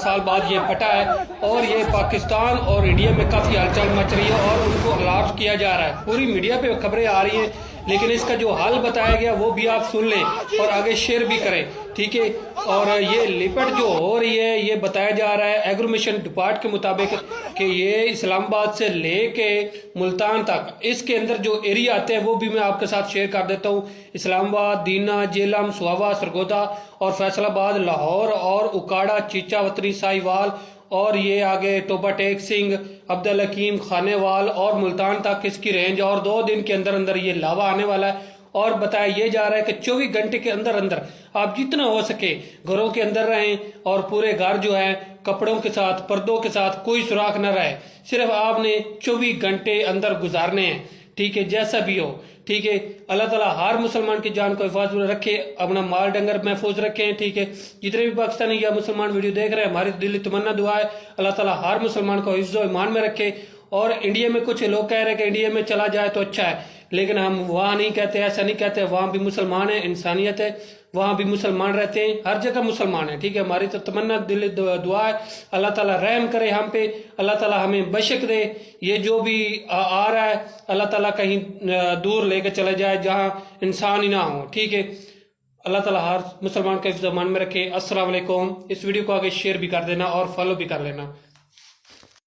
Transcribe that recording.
سال بعد یہ پھٹا ہے اور یہ پاکستان اور انڈیا میں کافی ہلچل مچ رہی ہے اور ان کو الارٹ کیا جا رہا ہے. پوری میڈیا پہ خبریں آ رہی ہیں لیکن اس کا جو حل بتایا گیا وہ بھی آپ سن لیں اور آگے شیئر بھی کریں, ٹھیک ہے. اور یہ لپٹ جو ہو رہی ہے یہ بتایا جا رہا ہے ایگرومیشن ڈپارٹ کے مطابق کہ یہ اسلام آباد سے لے کے ملتان تک اس کے اندر جو ایریا آتے ہیں وہ بھی میں آپ کے ساتھ شیئر کر دیتا ہوں. اسلام آباد, دینا, جیلم, سوابا, سرگودا اور فیصل آباد, لاہور اور اکاڑا, چیچا وطنی, سائی وال اور یہ آگے ٹوبا ٹیک سنگھ, عبدالحکیم, خانے وال اور ملتان تک اس کی رینج, اور 2 دن کے اندر اندر یہ لاوا آنے والا ہے. اور بتایا یہ جا رہا ہے کہ 24 گھنٹے کے اندر اندر آپ جتنا ہو سکے گھروں کے اندر رہیں اور پورے گھر جو ہے کپڑوں کے ساتھ, پردوں کے ساتھ, کوئی سوراخ نہ رہے. صرف آپ نے 24 گھنٹے اندر گزارنے ہیں, ٹھیک ہے, جیسا بھی ہو, ٹھیک ہے. اللہ تعالیٰ ہر مسلمان کی جان کو حفاظت میں رکھے, اپنا مال ڈنگر محفوظ رکھیں, ٹھیک ہے. جتنے بھی پاکستانی یا مسلمان ویڈیو دیکھ رہے ہیں ہماری دلی تمنا دعا ہے اللہ تعالیٰ ہر مسلمان کو حفظ و ایمان میں رکھے. اور انڈیا میں کچھ لوگ کہہ رہے ہیں کہ انڈیا میں چلا جائے تو اچھا ہے, لیکن ہم وہاں نہیں کہتے, ایسا نہیں کہتے. وہاں بھی مسلمان ہیں, انسانیت ہے, وہاں بھی مسلمان رہتے ہیں, ہر جگہ مسلمان ہیں, ٹھیک ہے. ہماری تو تمنا دل دعا ہے اللہ تعالیٰ رحم کرے ہم پہ, اللہ تعالیٰ ہمیں بشک دے. یہ جو بھی آ رہا ہے اللہ تعالیٰ کہیں دور لے کے چلے جائے جہاں انسان ہی نہ ہو, ٹھیک ہے. اللہ تعالیٰ ہر مسلمان کے حفظ و امان میں رکھے. السلام علیکم. اس ویڈیو کو آگے شیئر بھی کر دینا اور فالو بھی کر لینا.